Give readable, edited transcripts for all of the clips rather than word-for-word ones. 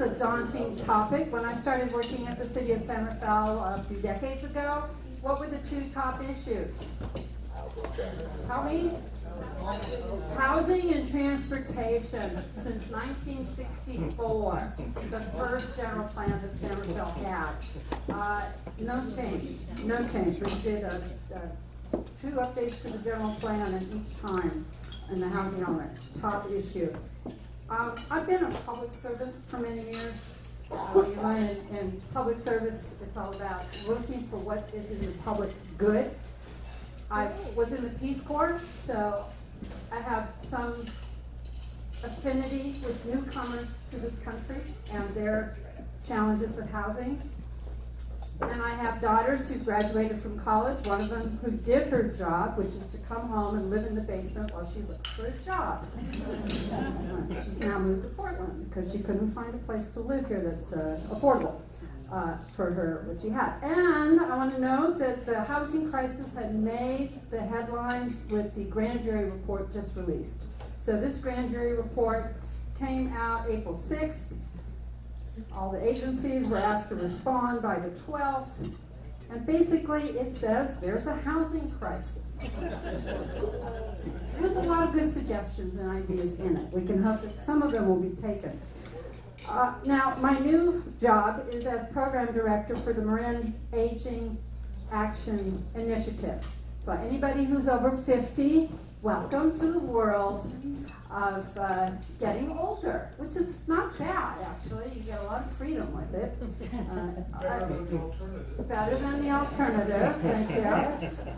a daunting topic. When I started working at the city of San Rafael a few decades ago, what were the two top issues? How many? Housing and transportation. Since 1964, the first general plan that San Rafael had. No change. No change. We did two updates to the general plan at each time in the housing element. Top issue. I've been a public servant for many years. You learn in public service, it's all about looking for what is in the public good. I was in the Peace Corps, so I have some affinity with newcomers to this country and their challenges with housing. And I have daughters who graduated from college, one of them who did her job, which is to come home and live in the basement while she looks for a job. She's now moved to Portland because she couldn't find a place to live here that's affordable for her, what she had. And I want to note that the housing crisis had made the headlines with the grand jury report just released. So this grand jury report came out April 6th. All the agencies were asked to respond by the 12th, and basically it says there's a housing crisis with a lot of good suggestions and ideas in it. We can hope that some of them will be taken. Now, my new job is as program director for the Marin Aging Action Initiative. So anybody who's over 50, welcome to the world of getting older, which is not bad, actually. You get a lot of freedom with it. Better than the alternative, thank you.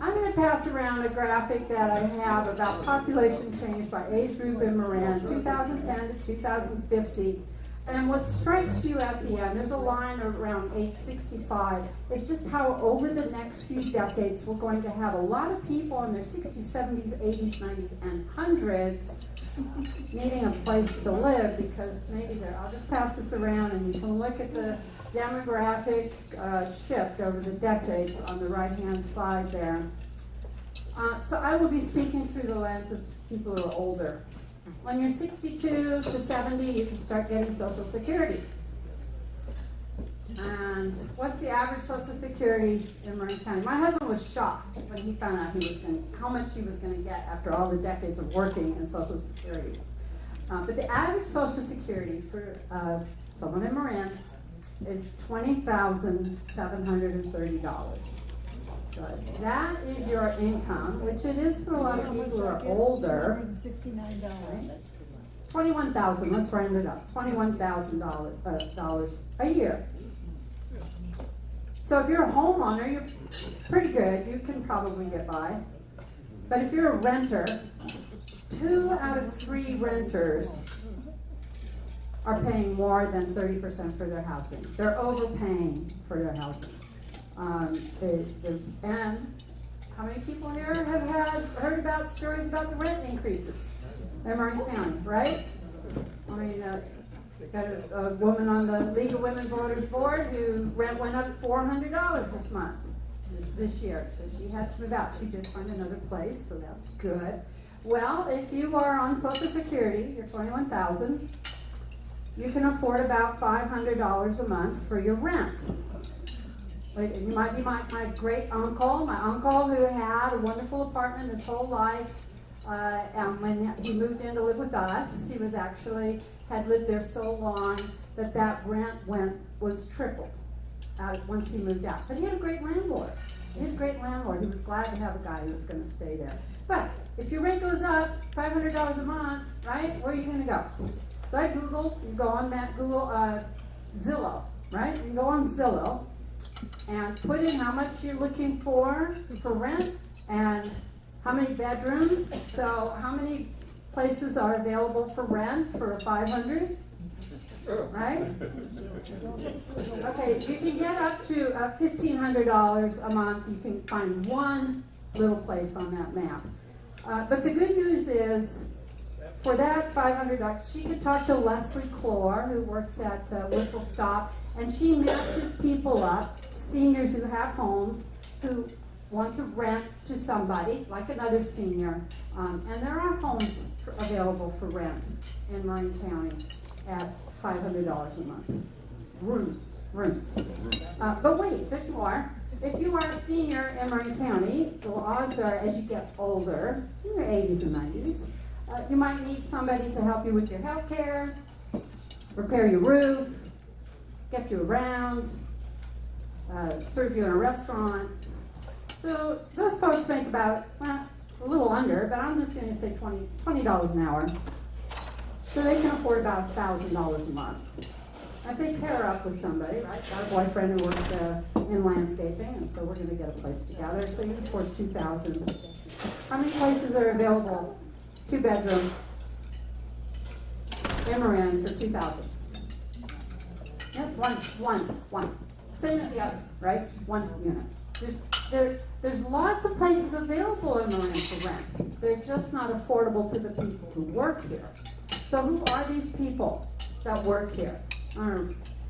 I'm going to pass around a graphic that I have about population change by age group in Marin, 2010 to 2050. And what strikes you at the end, there's a line around age 65, is just how over the next few decades we're going to have a lot of people in their 60s, 70s, 80s, 90s, and 100s needing a place to live, because maybe there, I'll just pass this around and you can look at the demographic shift over the decades on the right-hand side there. So I will be speaking through the lens of people who are older. When you're 62 to 70, you can start getting Social Security. And what's the average Social Security in Marin County? My husband was shocked when he found out how much he was going to get after all the decades of working in Social Security. But the average Social Security for someone in Marin is $20,730. So if that is your income, which it is for a lot of people who are older. $69. $21,000. Let's round it up. $21,000 a year. So if you're a homeowner, you're pretty good. You can probably get by. But if you're a renter, 2 out of 3 renters are paying more than 30% for their housing. They're overpaying for their housing. And how many people here have heard about stories about the rent increases in Marin County, right? I mean, got a woman on the League of Women Voters Board who rent went up $400 this month, this year. So she had to move out. She did find another place, so that's good. Well, if you are on Social Security, you're $21,000, you can afford about $500 a month for your rent. You might be my great uncle, my uncle who had a wonderful apartment his whole life. And when he moved in to live with us, he had lived there so long that rent was tripled once he moved out. But he had a great landlord. He was glad to have a guy who was going to stay there. But if your rent goes up $500 a month, right, where are you going to go? So I Googled, you go on that, Google Zillow, right? You go on Zillow and put in how much you're looking for rent and how many bedrooms. So how many places are available for rent for $500, right? Okay, you can get up to $1,500 a month. You can find one little place on that map. But the good news is, for that $500, she could talk to Leslie Clore, who works at Whistle Stop, and she matches people up, seniors who have homes, who want to rent to somebody, like another senior. And there are homes available for rent in Marin County. at $500 a month. Rooms. But wait, there's more. If you are a senior in Marin County, the odds are as you get older, in your 80s and 90s, you might need somebody to help you with your health care, repair your roof, get you around, serve you in a restaurant. So those folks make about, well, a little under, but I'm just going to say $20 an hour. So they can afford about $1,000 a month. If they pair up with somebody, right? Got a boyfriend who works in landscaping, and so we're going to get a place together. So you can afford $2,000. How many places are available? 2-bedroom in Marin for $2,000. Yep, one. Same as the other, right? One unit. There's lots of places available in Marin for rent. They're just not affordable to the people who work here. So who are these people that work here?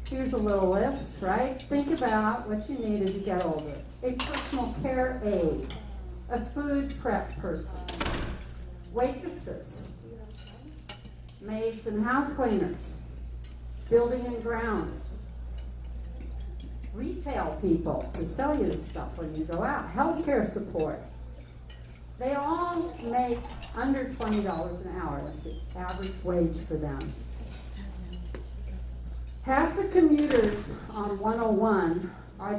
Here's a little list, right? Think about what you need as you get older. A personal care aide, a food prep person, waitresses, maids and house cleaners, building and grounds, retail people to sell you this stuff when you go out, healthcare support. They all make under $20 an hour. That's the average wage for them. Half the commuters on 101 are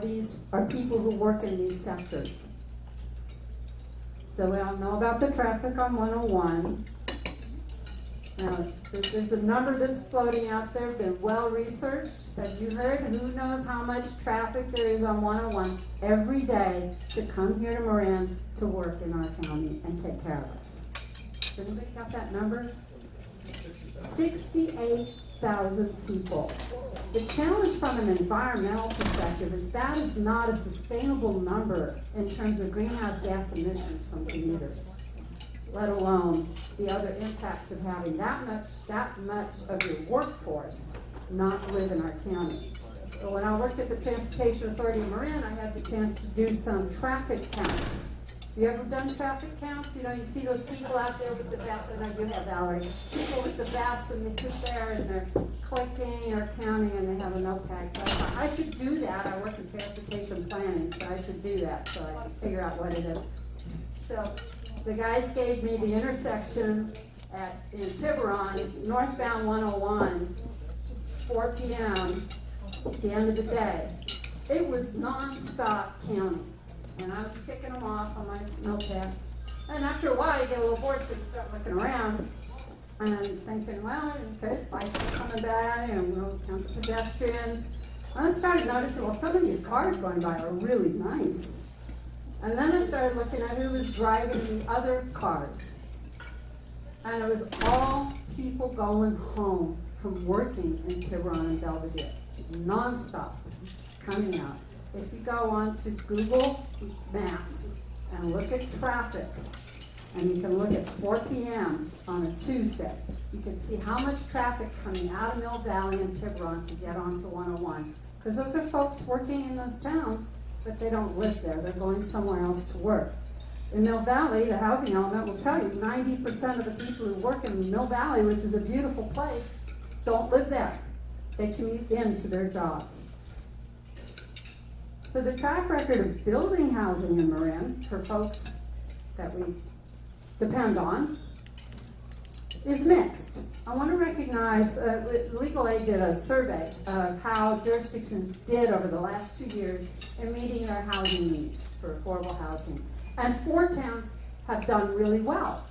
people who work in these sectors. So we all know about the traffic on 101. Now, there's a number that's floating out there, been well researched. Have you heard? Who knows how much traffic there is on 101 every day to come here to Marin to work in our county and take care of us? Has anybody got that number? 68,000 people. The challenge from an environmental perspective is that is not a sustainable number in terms of greenhouse gas emissions from commuters, let alone the other impacts of having that much of your workforce not live in our county. But when I worked at the Transportation Authority of Marin, I had the chance to do some traffic counts. You ever done traffic counts? You know, you see those people out there with the vests. I know you have, Valerie. People with the vests, and they sit there and they're clicking or counting, and they have a notepad. So I thought, I should do that. I work in transportation planning, so I should do that so I can figure out what it is. So the guys gave me the intersection in Tiburon, northbound 101, 4 p.m. at the end of the day. It was non-stop counting. And I was ticking them off on my notepad. And after a while, you get a little bored, so you start looking around and thinking, well, okay, bikes are coming by, and we'll count the pedestrians. And I started noticing, well, some of these cars going by are really nice. And then I started looking at who was driving the other cars. And it was all people going home from working in Tiburon and Belvedere, nonstop, coming out. If you go on to Google Maps and look at traffic, and you can look at 4 p.m. on a Tuesday, you can see how much traffic coming out of Mill Valley and Tiburon to get onto 101. Because those are folks working in those towns, but they don't live there. They're going somewhere else to work. In Mill Valley, the housing element will tell you 90% of the people who work in Mill Valley, which is a beautiful place, don't live there. They commute into their jobs. So the track record of building housing in Marin for folks that we depend on is mixed. I want to recognize, Legal Aid did a survey of how jurisdictions did over the last 2 years in meeting their housing needs for affordable housing. And 4 towns have done really well.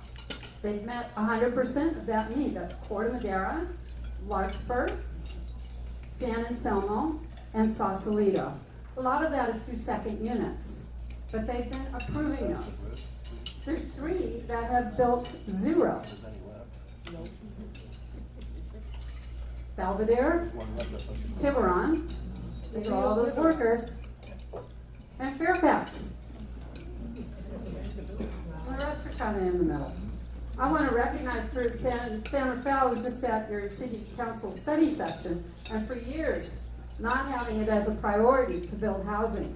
They've met 100% of that need. That's Corte Madera, Larkspur, San Anselmo, and Sausalito. A lot of that is through second units, but they've been approving those. There's 3 that have built 0. Belvedere, Tiburon, these are all those workers, and Fairfax. The rest are kind of in the middle. I want to recognize for San Rafael was just at your city council study session, and for years, not having it as a priority to build housing.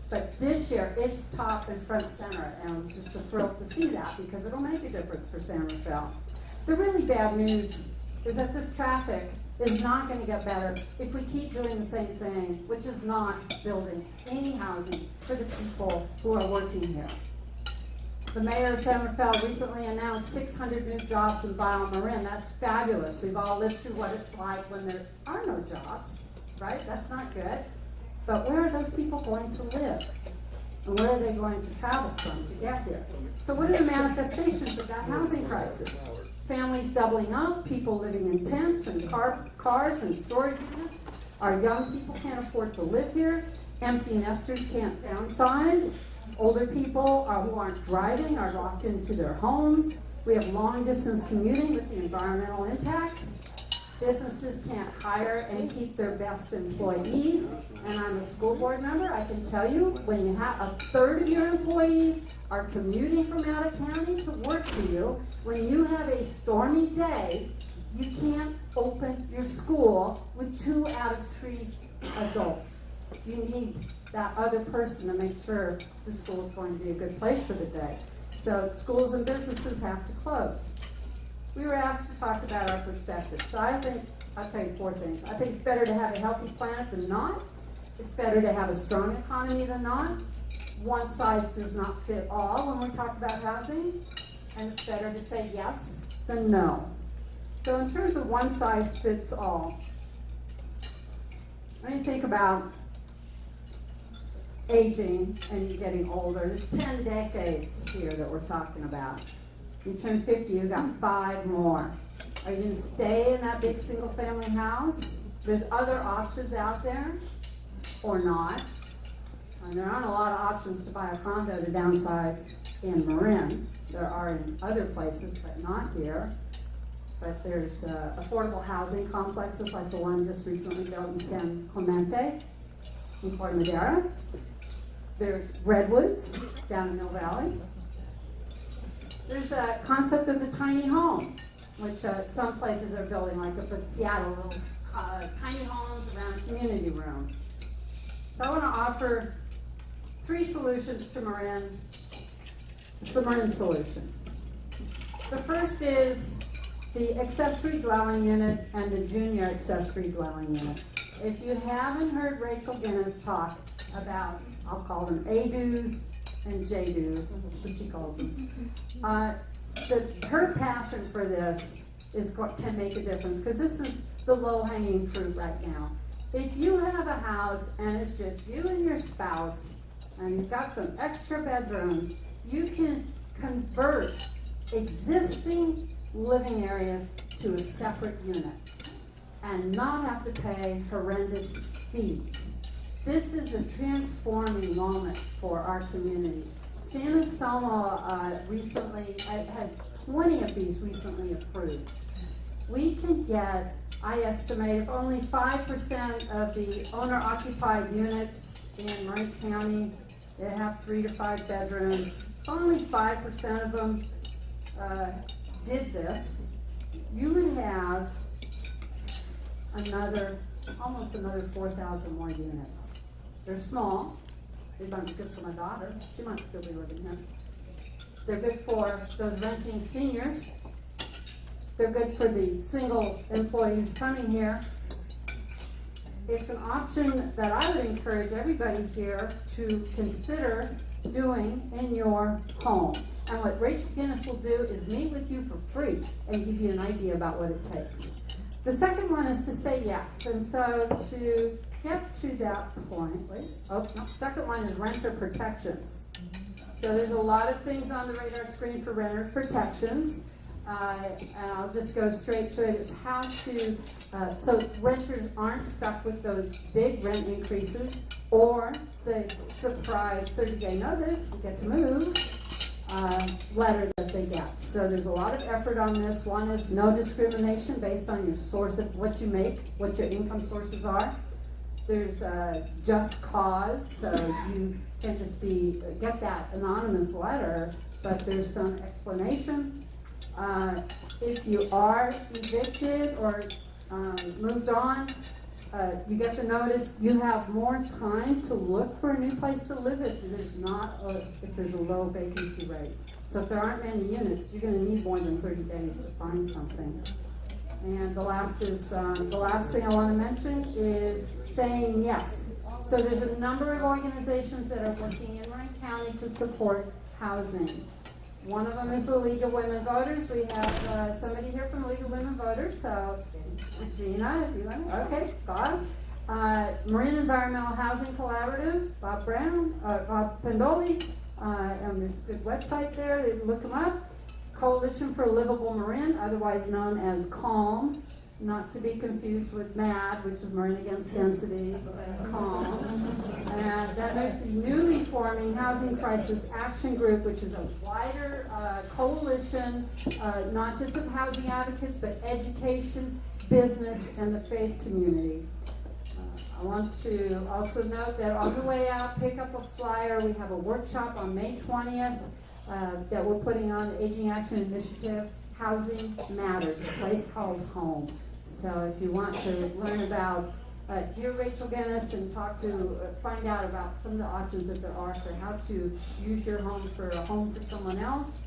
But this year, it's top and front center, and it was just a thrill to see that because it'll make a difference for San Rafael. The really bad news is that this traffic is not going to get better if we keep doing the same thing, which is not building any housing for the people who are working here. The mayor of San Rafael recently announced 600 new jobs in Marin. That's fabulous. We've all lived through what it's like when there are no jobs, right? That's not good. But where are those people going to live? And where are they going to travel from to get here? So what are the manifestations of that housing crisis? Families doubling up, people living in tents and cars and storage units. Our young people can't afford to live here. Empty nesters can't downsize. Older people who aren't driving are locked into their homes. We have long-distance commuting with the environmental impacts. Businesses can't hire and keep their best employees. And I'm a school board member. I can tell you, when you have a third of your employees are commuting from out of county to work for you, when you have a stormy day, you can't open your school with 2 out of 3 adults. You need that other person to make sure the school is going to be a good place for the day. So schools and businesses have to close. We were asked to talk about our perspective. So I think, I'll tell you 4 things. I think it's better to have a healthy planet than not. It's better to have a strong economy than not. One size does not fit all when we talk about housing. And it's better to say yes than no. So in terms of one size fits all, when you think about aging and you're getting older, there's 10 decades here that we're talking about. You turn 50, you've got 5 more. Are you going to stay in that big single family house? There's other options out there or not. And there aren't a lot of options to buy a condo to downsize in Marin. There are in other places, but not here. But there's affordable housing complexes like the one just recently built in San Clemente in Port Madera. There's redwoods down in Mill Valley. There's a concept of the tiny home, which some places are building, like up in Seattle, little tiny homes around a community room. So I want to offer 3 solutions to Marin. It's the Marin solution. The first is the accessory dwelling unit and the junior accessory dwelling unit. If you haven't heard Rachel Guinness talk about, I'll call them A-dues and J-dues, that's what she calls them. Her passion for this can make a difference, because this is the low-hanging fruit right now. If you have a house and it's just you and your spouse, and you've got some extra bedrooms, you can convert existing living areas to a separate unit and not have to pay horrendous fees. This is a transforming moment for our communities. San Anselmo recently has 20 of these recently approved. We can get, I estimate, if only 5% of the owner-occupied units in Marin County that have 3 to 5 bedrooms, if only 5% of them did this, you would have almost another 4,000 more units. They're small. They might be good for my daughter. She might still be living here. They're good for those renting seniors. They're good for the single employees coming here. It's an option that I would encourage everybody here to consider doing in your home. And what Rachel Guinness will do is meet with you for free and give you an idea about what it takes. The second one is to say yes. And so to get to that point, second one is renter protections. So there's a lot of things on the radar screen for renter protections. And I'll just go straight to it. It's how to, so renters aren't stuck with those big rent increases or the surprise 30-day notice, you get to move, letter that they get. So there's a lot of effort on this. One is no discrimination based on your source of what you make, what your income sources are. There's just cause, so you can't just get that anonymous letter, but there's some explanation. If you are evicted or moved on, you get the notice. You have more time to look for a new place to live if there's a low vacancy rate. So if there aren't many units, you're going to need more than 30 days to find something. And the last thing I want to mention is saying yes. So there's a number of organizations that are working in Marin County to support housing. One of them is the League of Women Voters. We have somebody here from the League of Women Voters. So, Gina, if you want, okay, Bob. Marin Environmental Housing Collaborative, Bob Pendoli. And there's a good website there. You can look them up. Coalition for Livable Marin, otherwise known as CALM, not to be confused with MAD, which is Marin Against Density, but CALM. And then there's the newly forming Housing Crisis Action Group, which is a wider coalition, not just of housing advocates, but education, business, and the faith community. I want to also note that on the way out, pick up a flyer. We have a workshop on May 20th. That we're putting on the Aging Action Initiative, Housing Matters, a place called home. So if you want to learn about, hear Rachel Guinness and find out about some of the options that there are for how to use your homes for a home for someone else,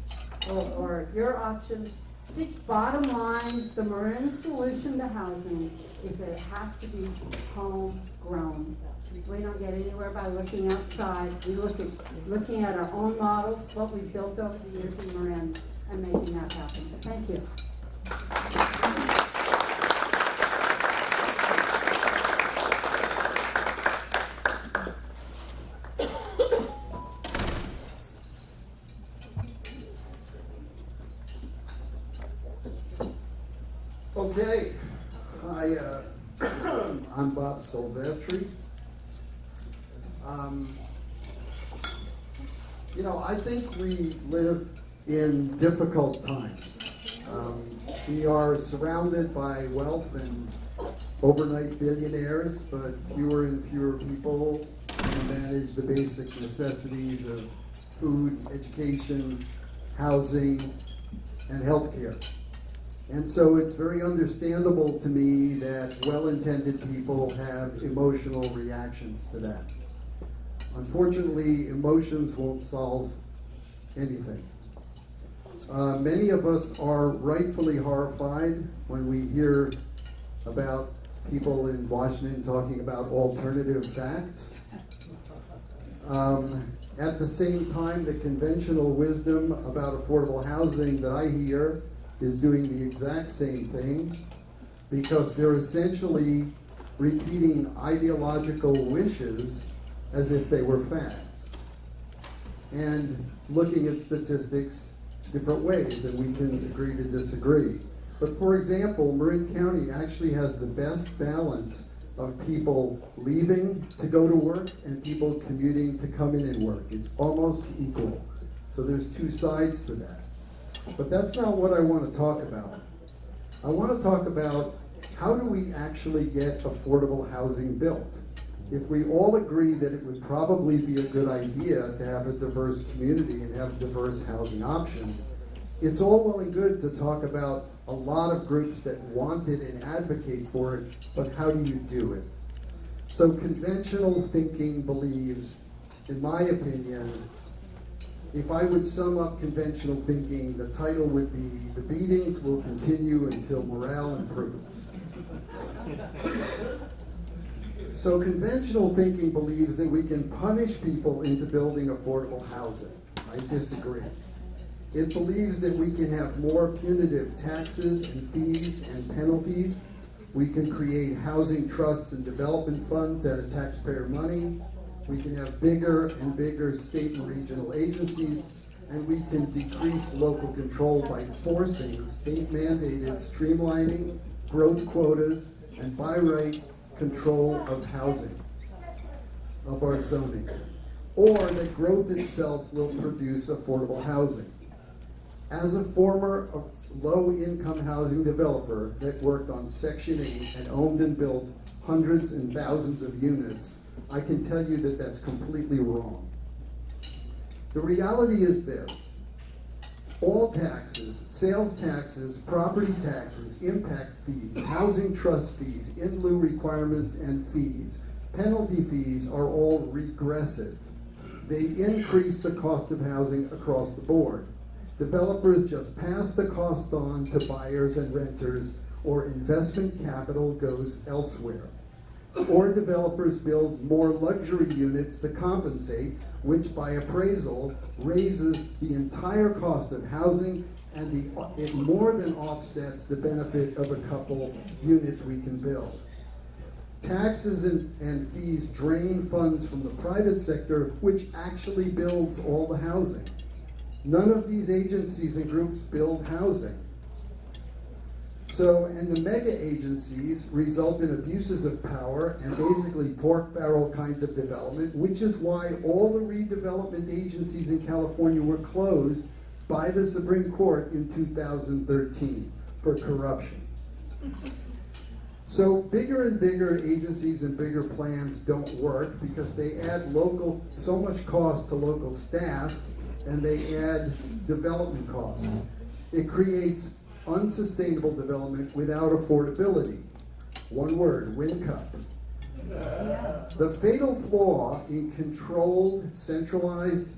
or your options. I think bottom line, the Marin solution to housing is that it has to be homegrown. We don't get anywhere by looking outside. We looking at our own models, what we've built over the years in Marin, and making that happen. Thank you. Okay, I'm Bob Silvestri. I think we live in difficult times. We are surrounded by wealth and overnight billionaires, but fewer and fewer people can manage the basic necessities of food, education, housing, and healthcare. And so it's very understandable to me that well-intended people have emotional reactions to that. Unfortunately, emotions won't solve anything. Many of us are rightfully horrified when we hear about people in Washington talking about alternative facts. At the same time, the conventional wisdom about affordable housing that I hear is doing the exact same thing, because they're essentially repeating ideological wishes as if they were facts, and looking at statistics different ways, and we can agree to disagree. But for example, Marin County actually has the best balance of people leaving to go to work and people commuting to come in and work. It's almost equal. So there's two sides to that. But that's not what I want to talk about. I want to talk about how do we actually get affordable housing built. If we all agree that it would probably be a good idea to have a diverse community and have diverse housing options, it's all well and good to talk about a lot of groups that want it and advocate for it, but how do you do it? So conventional thinking believes, in my opinion, if I would sum up conventional thinking, the title would be, "The beatings will continue until morale improves." So conventional thinking believes that we can punish people into building affordable housing. I disagree. It believes that we can have more punitive taxes and fees and penalties. We can create housing trusts and development funds out of taxpayer money. We can have bigger and bigger state and regional agencies, and we can decrease local control by forcing state-mandated streamlining, growth quotas, and by right control of housing, of our zoning, or that growth itself will produce affordable housing. As a former low-income housing developer that worked on Section 8 and owned and built hundreds and thousands of units, I can tell you that that's completely wrong. The reality is this: all taxes, sales taxes, property taxes, impact fees, housing trust fees, in lieu requirements and fees, penalty fees are all regressive. They increase the cost of housing across the board. Developers just pass the cost on to buyers and renters, or investment capital goes elsewhere. Or developers build more luxury units to compensate, which by appraisal raises the entire cost of housing, and it more than offsets the benefit of a couple units we can build. Taxes and fees drain funds from the private sector, which actually builds all the housing. None of these agencies and groups build housing. So, and the mega agencies result in abuses of power and basically pork barrel kinds of development, which is why all the redevelopment agencies in California were closed by the Supreme Court in 2013 for corruption. So bigger and bigger agencies and bigger plans don't work because they add so much cost to local staff, and they add development costs. It creates unsustainable development without affordability. One word, wind cup. The fatal flaw in controlled, centralized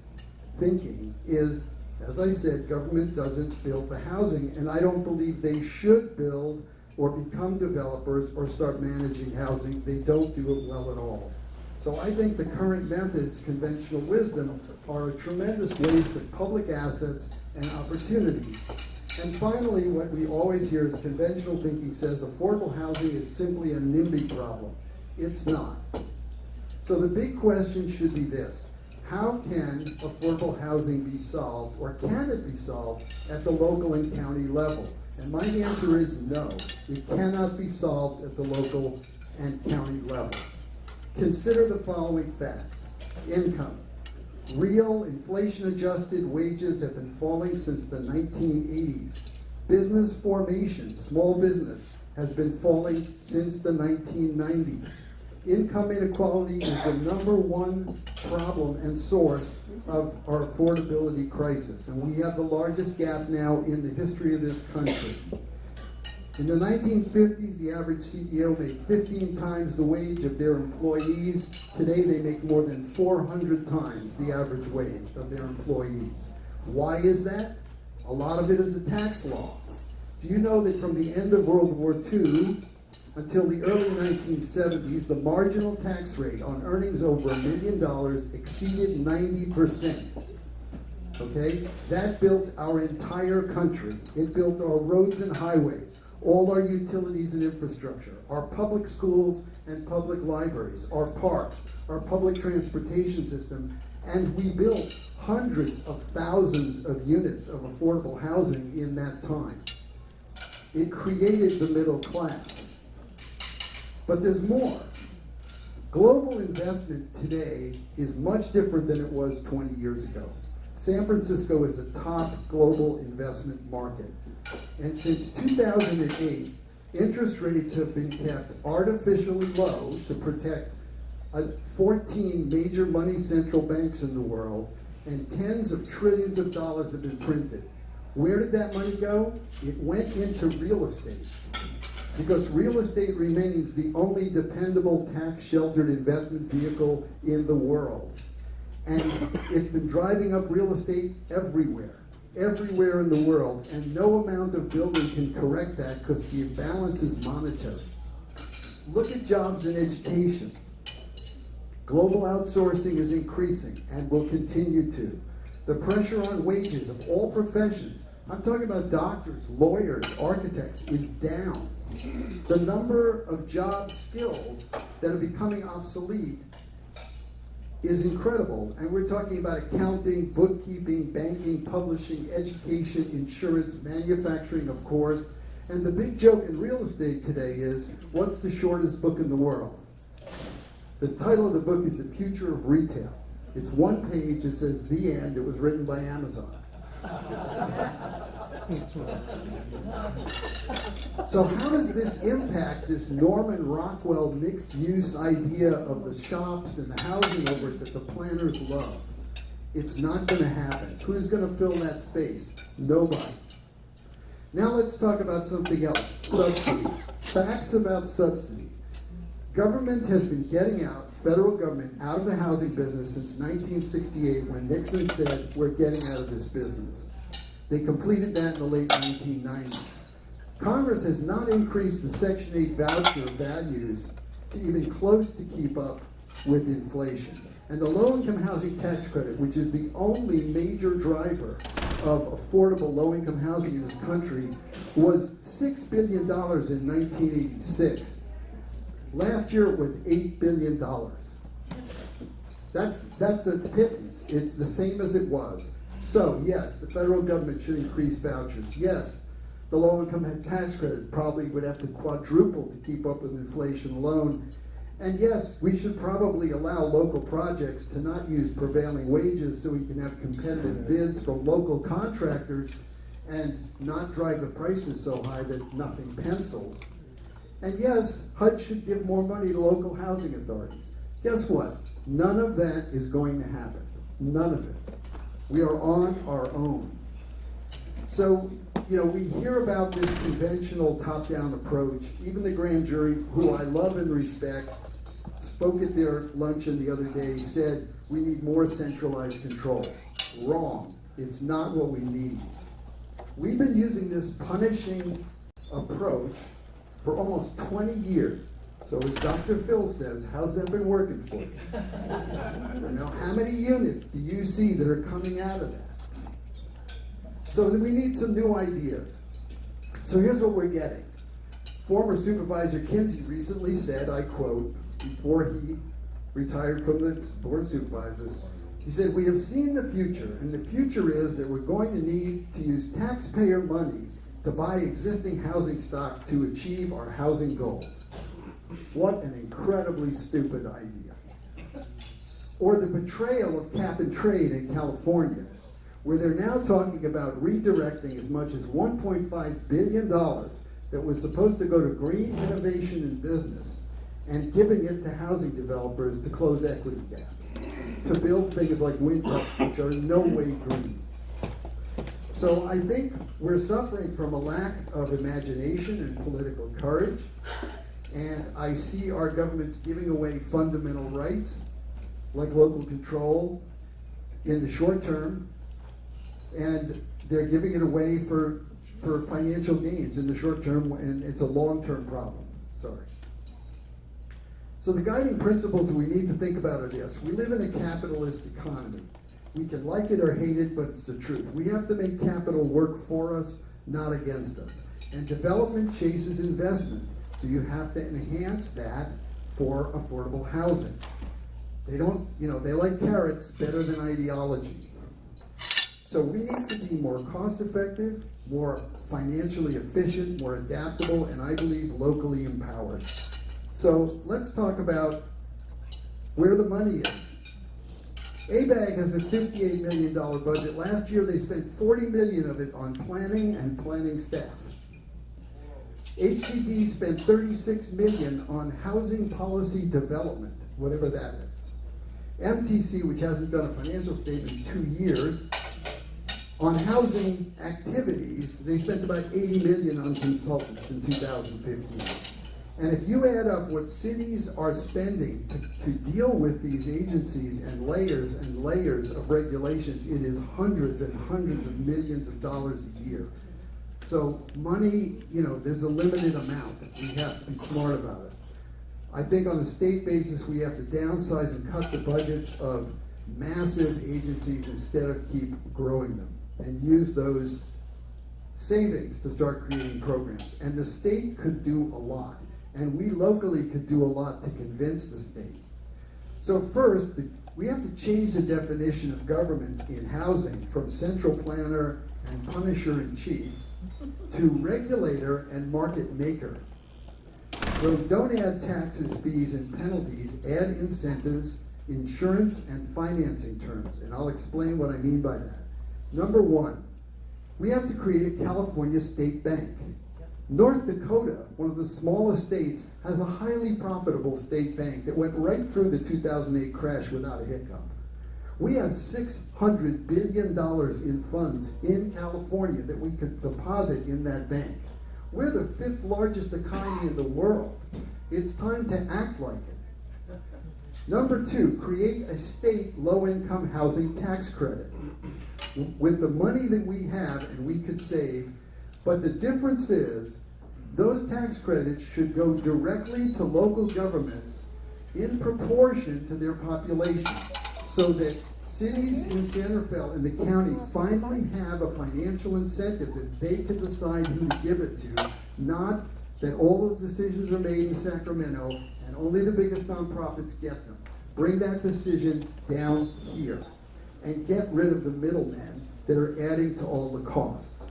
thinking is, as I said, government doesn't build the housing, and I don't believe they should build or become developers or start managing housing. They don't do it well at all. So I think the current methods, conventional wisdom, are a tremendous waste of public assets and opportunities. And finally, what we always hear is conventional thinking says affordable housing is simply a NIMBY problem. It's not. So the big question should be this: how can affordable housing be solved, or can it be solved at the local and county level? And my answer is no. It cannot be solved at the local and county level. Consider the following facts. Income. Real inflation-adjusted wages have been falling since the 1980s. Business formation, small business, has been falling since the 1990s. Income inequality is the #1 problem and source of our affordability crisis, and we have the largest gap now in the history of this country. In the 1950s, the average CEO made 15 times the wage of their employees. Today, they make more than 400 times the average wage of their employees. Why is that? A lot of it is a tax law. Do you know that from the end of World War II until the early 1970s, the marginal tax rate on earnings over $1 million exceeded 90%? Okay? That built our entire country. It built our roads and highways, all our utilities and infrastructure, our public schools and public libraries, our parks, our public transportation system, and we built hundreds of thousands of units of affordable housing in that time. It created the middle class. But there's more. Global investment today is much different than it was 20 years ago. San Francisco is a top global investment market. And since 2008, interest rates have been kept artificially low to protect 14 major money central banks in the world, and tens of trillions of dollars have been printed. Where did that money go? It went into real estate, because real estate remains the only dependable tax-sheltered investment vehicle in the world. And it's been driving up real estate everywhere in the world, and no amount of building can correct that because the imbalance is monetary. Look at jobs and education. Global outsourcing is increasing and will continue to. The pressure on wages of all professions, I'm talking about doctors, lawyers, architects, is down. The number of job skills that are becoming obsolete is incredible. And we're talking about accounting, bookkeeping, banking, publishing, education, insurance, manufacturing, of course. And the big joke in real estate today is, what's the shortest book in the world? The title of the book is The Future of Retail. It's one page, it says The End, it was written by Amazon. So how does this impact this Norman Rockwell mixed-use idea of the shops and the housing over it that the planners love? It's not going to happen. Who's going to fill that space? Nobody. Now let's talk about something else. Subsidy. Facts about subsidy. Government has been getting out, federal government, out of the housing business since 1968 when Nixon said, we're getting out of this business. They completed that in the late 1990s. Congress has not increased the Section 8 voucher values to even close to keep up with inflation. And the low-income housing tax credit, which is the only major driver of affordable low-income housing in this country, was $6 billion in 1986. Last year it was $8 billion. That's a pittance. It's the same as it was. So yes, the federal government should increase vouchers. Yes, the low-income tax credit probably would have to quadruple to keep up with inflation alone. And yes, we should probably allow local projects to not use prevailing wages so we can have competitive bids from local contractors and not drive the prices so high that nothing pencils. And yes, HUD should give more money to local housing authorities. Guess what? None of that is going to happen. None of it. We are on our own. So, we hear about this conventional top-down approach. Even the grand jury, who I love and respect, spoke at their luncheon the other day, said we need more centralized control. Wrong. It's not what we need. We've been using this punishing approach for almost 20 years. So as Dr. Phil says, how's that been working for you? Now, how many units do you see that are coming out of that? So we need some new ideas. So here's what we're getting. Former Supervisor Kinsey recently said, I quote, before he retired from the Board of Supervisors, he said, "We have seen the future, and the future is that we're going to need to use taxpayer money to buy existing housing stock to achieve our housing goals." What an incredibly stupid idea. Or the betrayal of cap and trade in California, where they're now talking about redirecting as much as $1.5 billion that was supposed to go to green innovation and business and giving it to housing developers to close equity gaps, to build things like Winthrop, which are no way green. So I think we're suffering from a lack of imagination and political courage, and I see our governments giving away fundamental rights, like local control, in the short term, and they're giving it away for financial gains in the short term, and it's a long-term problem. Sorry. So the guiding principles we need to think about are this. We live in a capitalist economy. We can like it or hate it, but it's the truth. We have to make capital work for us, not against us. And development chases investment, so you have to enhance that for affordable housing. They don't, they like carrots better than ideology. So we need to be more cost-effective, more financially efficient, more adaptable, and I believe locally empowered. So let's talk about where the money is. ABAG has a $58 million budget. Last year they spent $40 million of it on planning and planning staff. HCD spent $36 million on housing policy development, whatever that is. MTC, which hasn't done a financial statement in 2 years, on housing activities, they spent about $80 million on consultants in 2015. And if you add up what cities are spending to deal with these agencies and layers of regulations, it is hundreds and hundreds of millions of dollars a year. So money, there's a limited amount. We have to be smart about it. I think on a state basis, we have to downsize and cut the budgets of massive agencies instead of keep growing them, and use those savings to start creating programs. And the state could do a lot. And we locally could do a lot to convince the state. So first, we have to change the definition of government in housing from central planner and punisher in chief to regulator and market maker. So don't add taxes, fees, and penalties, add incentives, insurance, and financing terms. And I'll explain what I mean by that. Number one, we have to create a California state bank. North Dakota, one of the smallest states, has a highly profitable state bank that went right through the 2008 crash without a hiccup. We have $600 billion in funds in California that we could deposit in that bank. We're the 5th largest economy in the world. It's time to act like it. Number two, create a state low-income housing tax credit. With the money that we have and we could save, but the difference is those tax credits should go directly to local governments in proportion to their population, so that cities in San Rafael and the county finally have a financial incentive that they can decide who to give it to, not that all those decisions are made in Sacramento and only the biggest nonprofits get them. Bring that decision down here and get rid of the middlemen that are adding to all the costs.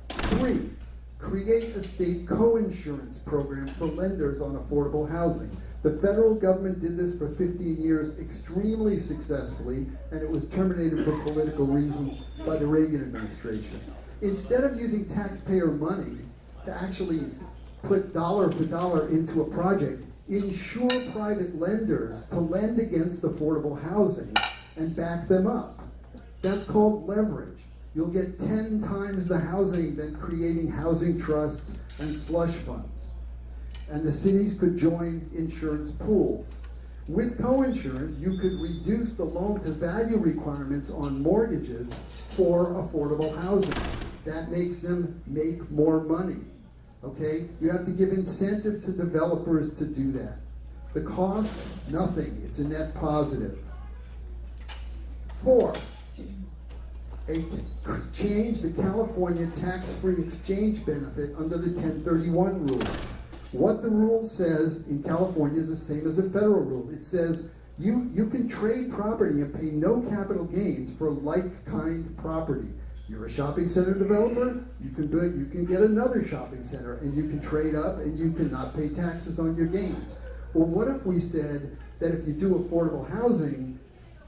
3, create a state co-insurance program for lenders on affordable housing. The federal government did this for 15 years extremely successfully, and it was terminated for political reasons by the Reagan administration. Instead of using taxpayer money to actually put dollar for dollar into a project, insure private lenders to lend against affordable housing and back them up. That's called leverage. You'll get 10 times the housing than creating housing trusts and slush funds. And the cities could join insurance pools. With co-insurance, you could reduce the loan-to-value requirements on mortgages for affordable housing. That makes them make more money. Okay? You have to give incentives to developers to do that. The cost, nothing. It's a net positive. 4, change the California tax-free exchange benefit under the 1031 rule. What the rule says in California is the same as the federal rule. It says you can trade property and pay no capital gains for like-kind property. You're a shopping center developer, you can get another shopping center, and you can trade up and you can not pay taxes on your gains. Well, what if we said that if you do affordable housing,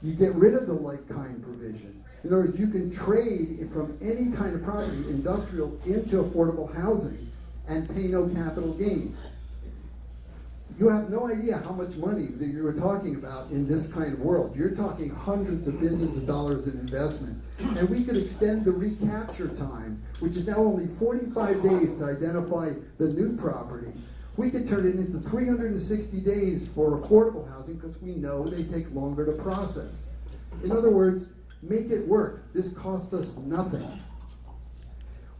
you get rid of the like-kind provision? In other words, you can trade from any kind of property, industrial, into affordable housing and pay no capital gains. You have no idea how much money that you were talking about in this kind of world. You're talking hundreds of billions of dollars in investment. And we could extend the recapture time, which is now only 45 days to identify the new property. We could turn it into 360 days for affordable housing because we know they take longer to process. In other words, make it work. This costs us nothing.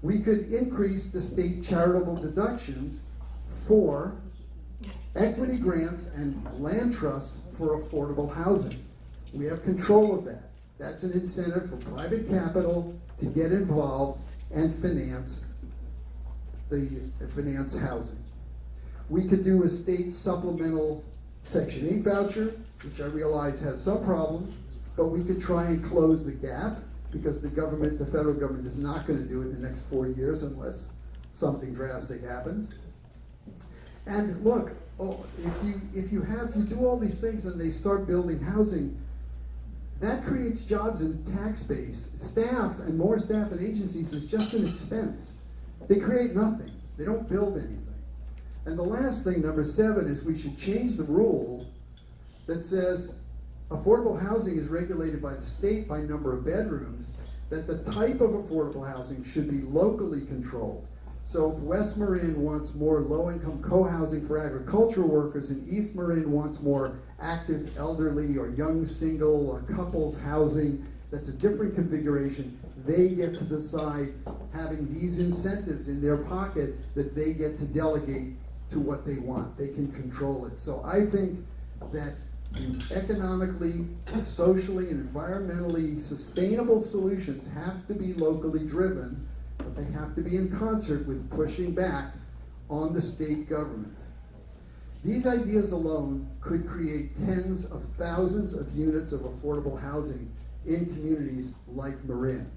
We could increase the state charitable deductions for equity grants and land trust for affordable housing. We have control of that. That's an incentive for private capital to get involved and finance housing. We could do a state supplemental Section 8 voucher, which I realize has some problems, but we could try and close the gap because the federal government is not going to do it in the next 4 years unless something drastic happens. And look, if you do all these things and they start building housing, that creates jobs in tax base. Staff and more staff and agencies is just an expense. They create nothing. They don't build anything. And the last thing, number 7, is we should change the rule that says affordable housing is regulated by the state by number of bedrooms, that the type of affordable housing should be locally controlled. So if West Marin wants more low-income co-housing for agricultural workers and East Marin wants more active elderly or young single or couples housing, that's a different configuration. They get to decide, having these incentives in their pocket, that they get to delegate to what they want. They can control it. So I think that economically, socially, and environmentally sustainable solutions have to be locally driven, but they have to be in concert with pushing back on the state government. These ideas alone could create tens of thousands of units of affordable housing in communities like Marin.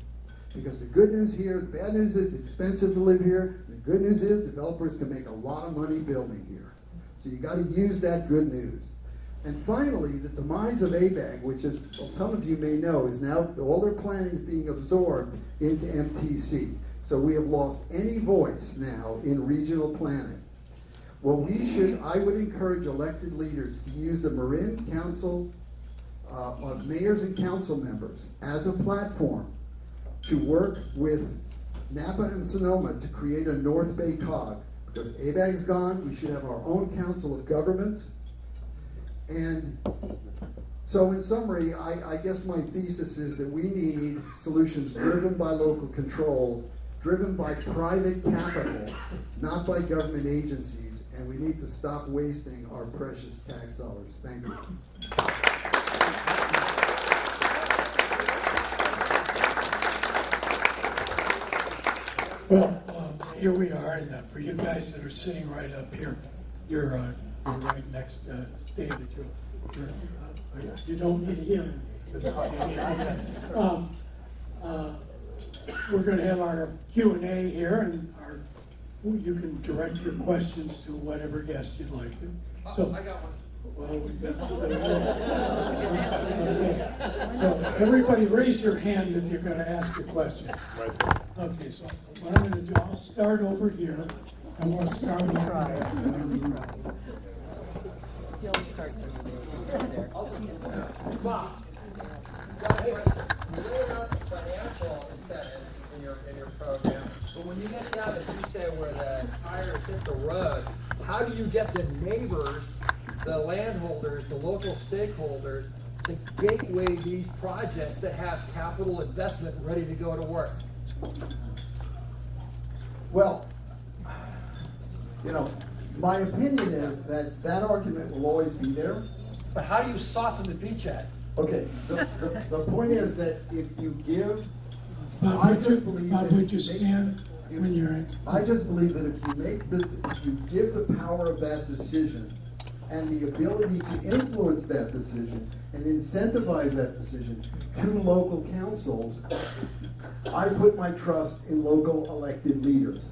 Because the good news here, the bad news is it's expensive to live here. The good news is developers can make a lot of money building here. So you got to use that good news. And finally, the demise of ABAG, which is, well, some of you may know, is now all their planning is being absorbed into MTC. So we have lost any voice now in regional planning. Well, I would encourage elected leaders to use the Marin Council of Mayors and Council Members as a platform to work with Napa and Sonoma to create a North Bay COG. Because ABAG's gone, we should have our own Council of Governments. And so in summary, I guess my thesis is that we need solutions driven by local control driven by private capital, not by government agencies, and we need to stop wasting our precious tax dollars. Thank you. Well, here we are, and for you guys that are sitting right up here, you're right next to David. You don't need a hearing. We're going to have our Q&A here, and you can direct your questions to whatever guest you'd like to. So, I got one. well, we've got. So everybody, raise your hand if you're going to ask a question. Okay, so what I'm going to do, I'll start over here, and we'll start over there. Bob, you laid out the financial incentives in your program, but when you get down, as you say, where the tires hit the road, how do you get the neighbors, the landholders, the local stakeholders to gateway these projects that have capital investment ready to go to work? Well, my opinion is that that argument will always be there. But how do you soften the beachhead? Okay, the point is that if you give, Bob, I just believe that would if you you make- stand when you're in? I just believe that if you give the power of that decision and the ability to influence that decision and incentivize that decision to local councils, I put my trust in local elected leaders.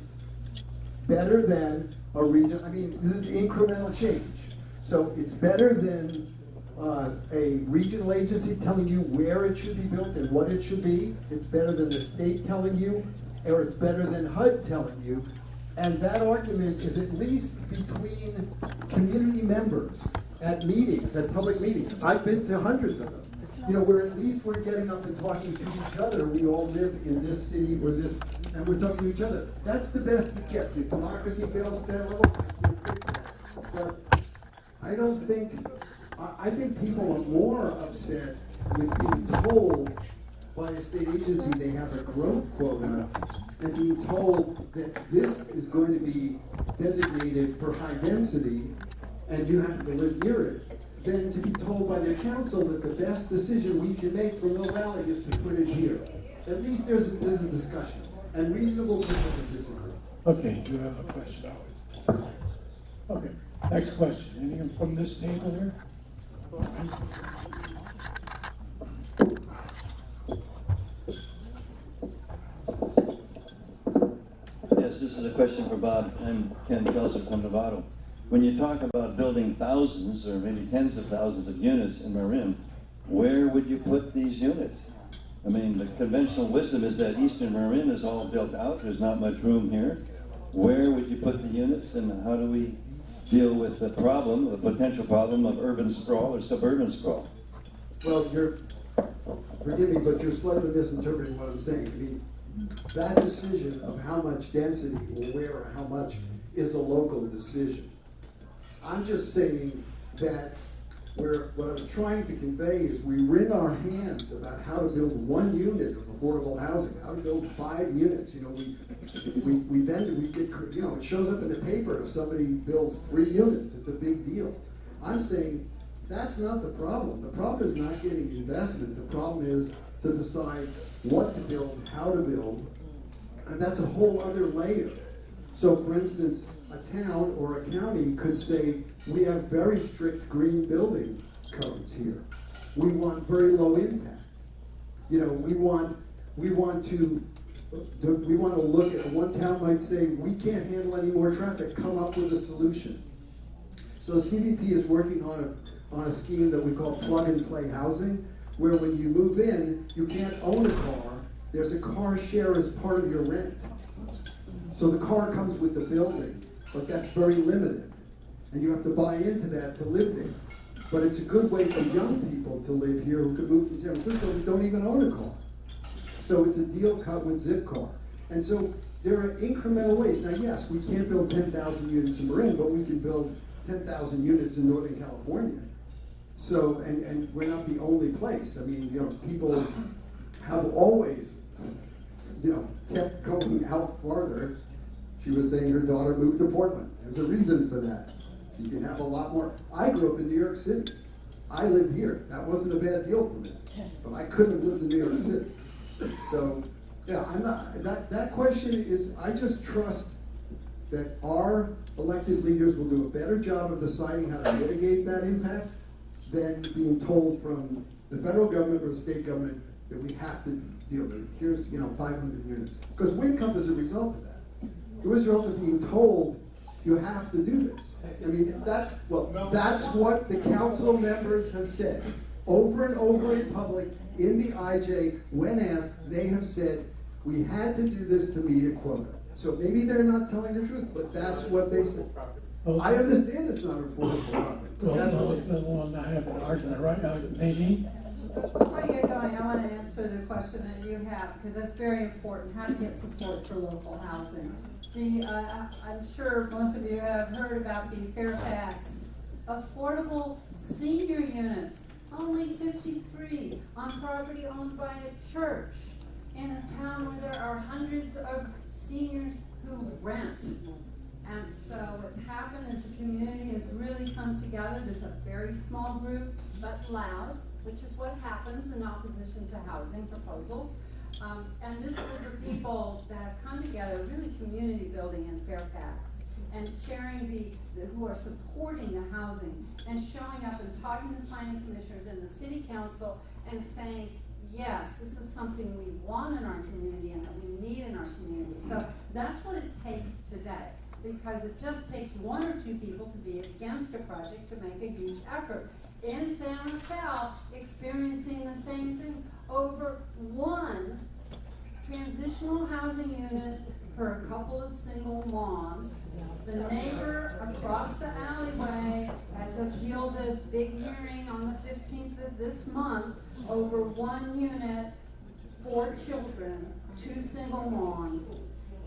Better than a region, this is incremental change. So it's better than a regional agency telling you where it should be built and what it should be. It's better than the state telling you, or it's better than HUD telling you. And that argument is at least between community members at meetings, at public meetings. I've been to hundreds of them. Where at least we're getting up and talking to each other. We all live in this city or this, and we're talking to each other. That's the best it gets. If democracy fails at that level, I can't fix that. But I think people are more upset with being told by a state agency they have a growth quota and being told that this is going to be designated for high density and you have to live near it, than to be told by their council that the best decision we can make for Mill Valley is to put it here. At least there's a discussion, and reasonable people can disagree. Okay, you have a question. Okay, next question. Anything from this table here? Yes, this is a question for Bob. I'm Ken Joseph from Novato. When you talk about building thousands or maybe tens of thousands of units in Marin, where would you put these units? The conventional wisdom is that Eastern Marin is all built out. There's not much room here. Where would you put the units, and how do we deal with the potential problem of urban sprawl or suburban sprawl? Well, forgive me, but you're slightly misinterpreting what I'm saying. That decision of how much density or where or how much is a local decision. I'm just saying that what I'm trying to convey is we wring our hands about how to build 1 unit of affordable housing, how to build 5 units. We get, it shows up in the paper if somebody builds 3 units. It's a big deal. I'm saying that's not the problem. The problem is not getting investment. The problem is to decide what to build, how to build, and that's a whole other layer. So, for instance, a town or a county could say, we have very strict green building codes here. We want very low impact. We want to look at, one town might say, we can't handle any more traffic, come up with a solution. So CVP is working on a scheme that we call plug and play housing, where when you move in, you can't own a car. There's a car share as part of your rent. So the car comes with the building, but that's very limited. And you have to buy into that to live there. But it's a good way for young people to live here who could move from San Francisco who don't even own a car. So it's a deal cut with Zipcar. And so there are incremental ways. Now, yes, we can't build 10,000 units in Marin, but we can build 10,000 units in Northern California. So, and we're not the only place. People have always kept going out farther, she was saying her daughter moved to Portland. There's a reason for that. She can have a lot more. I grew up in New York City. I live here. That wasn't a bad deal for me. But I couldn't have lived in New York City. So, yeah, I'm not, that question is, I just trust that our elected leaders will do a better job of deciding how to mitigate that impact than being told from the federal government or the state government that we have to deal with it. Here's, 500 units. Because wind comes as a result of that. It was a result of being told you have to do this. I mean, that's what the council members have said over and over in public, in the IJ, when asked, they have said, we had to do this to meet a quota. So maybe they're not telling the truth, but that's what they said. I understand it's not affordable property, but that's what they said. We'll not have an argument, right? Maybe? Before you get going, I want to answer the question that you have, because that's very important, how to get support for local housing. I'm sure most of you have heard about the Fairfax affordable senior units, only 53 on property owned by a church in a town where there are hundreds of seniors who rent. And so what's happened is the community has really come together. There's a very small group, but loud, which is what happens in opposition to housing proposals. And this group of people that have come together, really community building in Fairfax, and sharing who are supporting the housing, and showing up and talking to the planning commissioners and the city council and saying, yes, this is something we want in our community and that we need in our community. So that's what it takes today, because it just takes one or two people to be against a project to make a huge effort. In San Rafael, experiencing the same thing, over one transitional housing unit for a couple of single moms. The neighbor across the alleyway has appealed this big hearing on the 15th of this month over one unit, 4 children, 2 single moms.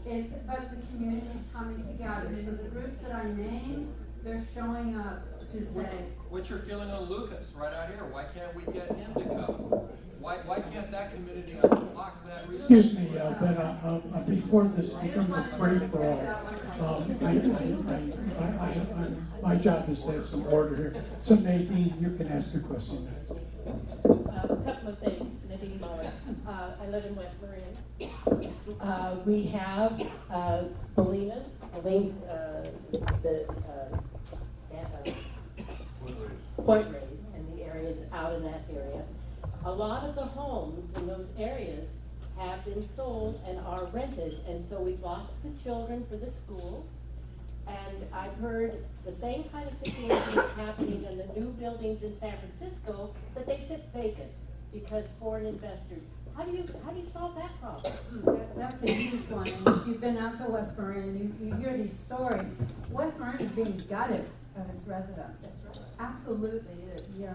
But the community is coming together. So the groups that I named, they're showing up to say, what's your feeling on Lucas right out here? Why can't we get him to go? Why can't that community unlock that resource? Excuse me, but before this becomes a free-for-all, my job is to have some order here. So Nadine, you can ask your question. A couple of things, Nadine Muller. I live in West Marin. We have Bolinas, Point Reyes, and the areas out in that area. A lot of the homes in those areas have been sold and are rented, and so we've lost the children for the schools. And I've heard the same kind of situation is happening in the new buildings in San Francisco, that they sit vacant because foreign investors. How do you solve that problem? That's a huge one. And if you've been out to West Marin, you hear these stories. West Marin is being gutted of its residents. Absolutely. You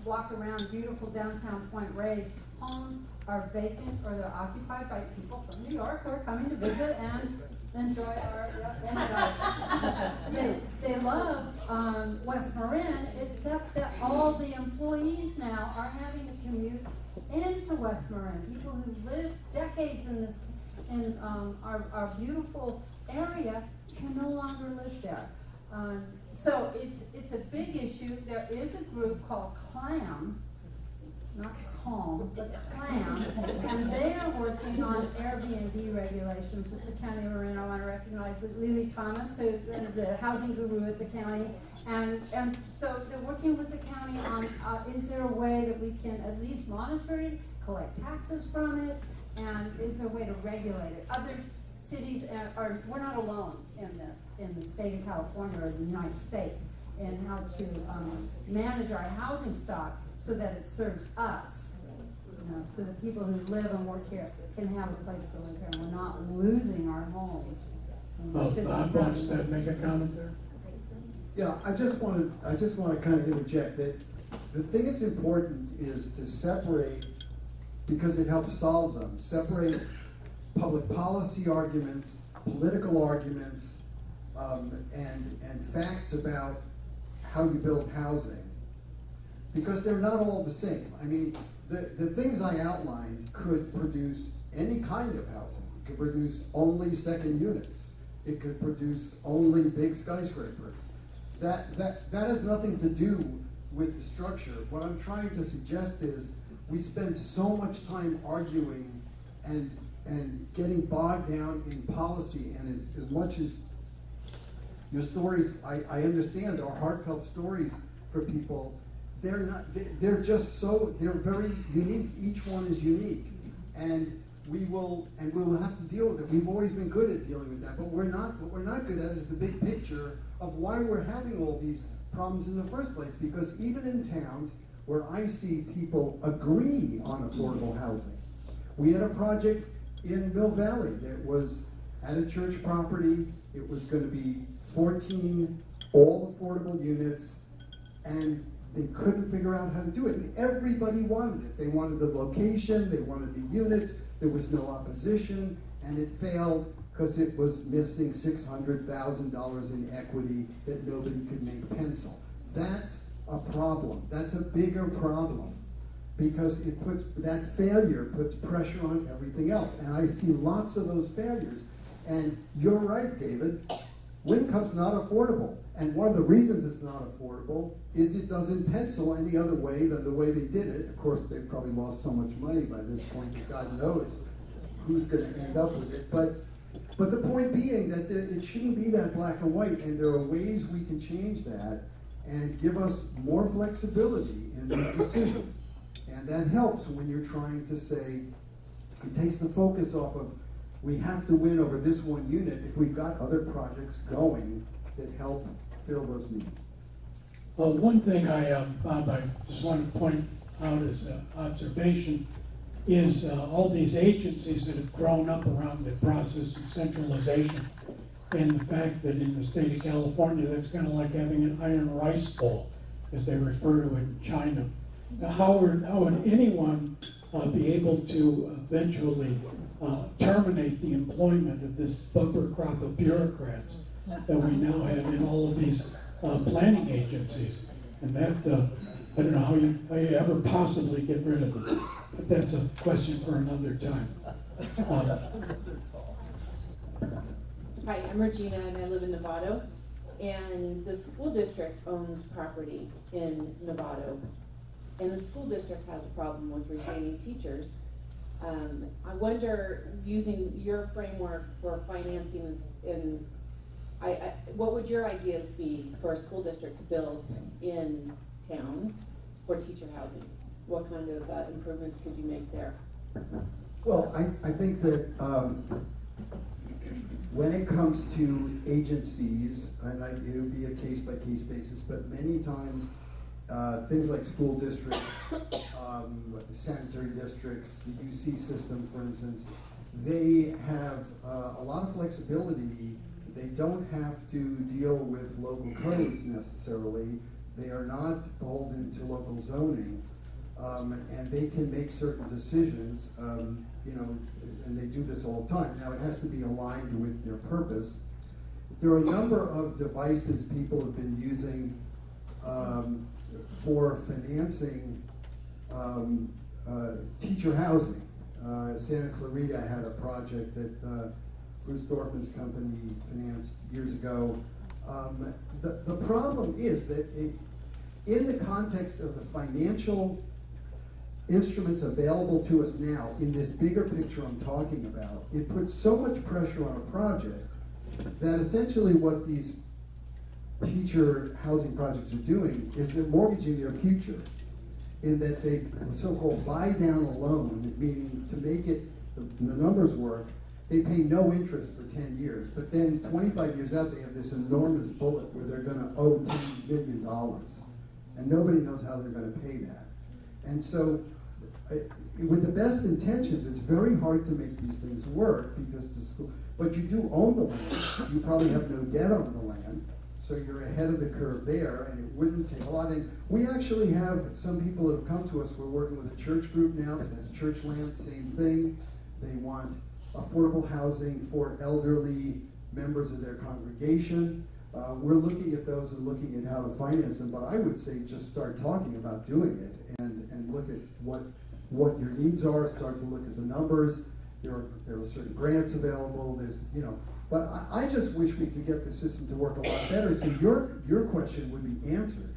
walk around beautiful downtown Point Reyes, homes are vacant or they're occupied by people from New York who are coming to visit and enjoy our, they love West Marin, except that all the employees now are having to commute into West Marin. People who lived decades in our beautiful area can no longer live there. So it's a big issue. There is a group called CLAM, not CALM, but CLAM, and they are working on Airbnb regulations with the County of Marin. I want to recognize Lily Thomas, who is the housing guru at the county, and so they're working with the county on is there a way that we can at least monitor it, collect taxes from it, and is there a way to regulate it? Other cities we're not alone in this, in the state of California or the United States, in how to manage our housing stock so that it serves us, so that people who live and work here can have a place to live here, and we're not losing our homes. Bob wants to make a comment there. Yeah, I just want to kind of interject that the thing that's important is to separate, because it helps solve them, separate public policy arguments, political arguments, and facts about how you build housing, because they're not all the same. I mean, the things I outlined could produce any kind of housing. It could produce only second units. It could produce only big skyscrapers. That has nothing to do with the structure. What I'm trying to suggest is we spend so much time arguing and getting bogged down in policy, and as much as your stories, I understand, are heartfelt stories for people, they're just so, they're very unique. Each one is unique. And we'll have to deal with it. We've always been good at dealing with that, but what we're not good at is the big picture of why we're having all these problems in the first place. Because even in towns where I see people agree on affordable housing, we had a project in Mill Valley that was at a church property. It was going to be 14 all affordable units, and they couldn't figure out how to do it. And everybody wanted it. They wanted the location, they wanted the units, there was no opposition, and it failed because it was missing $600,000 in equity that nobody could make pencil. That's a problem. That's a bigger problem, because that failure puts pressure on everything else. And I see lots of those failures. And you're right, David, Wincup's not affordable. And one of the reasons it's not affordable is it doesn't pencil any other way than the way they did it. Of course, they've probably lost so much money by this point that God knows who's going to end up with it. But the point being that it shouldn't be that black and white, and there are ways we can change that and give us more flexibility in these decisions. And that helps when you're trying to say, it takes the focus off of, we have to win over this one unit if we've got other projects going that help fill those needs. Well, one thing Bob, I just want to point out as an observation is all these agencies that have grown up around the process of centralization, and the fact that in the state of California, that's kind of like having an iron rice bowl, as they refer to it in China. Now, how would anyone be able to eventually terminate the employment of this bumper crop of bureaucrats that we now have in all of these planning agencies? And that, I don't know how you ever possibly get rid of them, but that's a question for another time. Hi, I'm Regina, and I live in Novato, and the school district owns property in Novato, and the school district has a problem with retaining teachers. I wonder, using your framework for financing this, what would your ideas be for a school district to build in town for teacher housing? What kind of improvements could you make there? Well, I think that when it comes to agencies, and it would be a case-by-case basis, but many times things like school districts, sanitary districts, the UC system, for instance, they have a lot of flexibility. They don't have to deal with local codes necessarily. They are not beholden to local zoning, and they can make certain decisions, and they do this all the time. Now, it has to be aligned with their purpose. There are a number of devices people have been using for financing teacher housing. Santa Clarita had a project that Bruce Dorfman's company financed years ago. The problem is that in the context of the financial instruments available to us now, in this bigger picture I'm talking about, it puts so much pressure on a project that essentially what these teacher housing projects are doing is they're mortgaging their future, in that they so-called buy down a loan, meaning to make it, the numbers work, they pay no interest for 10 years, but then 25 years out they have this enormous bullet where they're going to owe $10 billion, and nobody knows how they're going to pay that. And so with the best intentions, it's very hard to make these things work, because the school, but you do own the land. You probably have no debt on the land, so you're ahead of the curve there, and it wouldn't take a lot. And we actually have some people that have come to us. We're working with a church group now that has church land, same thing. They want affordable housing for elderly members of their congregation. We're looking at those and looking at how to finance them, but I would say just start talking about doing it, and look at what your needs are, start to look at the numbers, there are certain grants available, there's, you know, but I just wish we could get the system to work a lot better, so your question would be answered.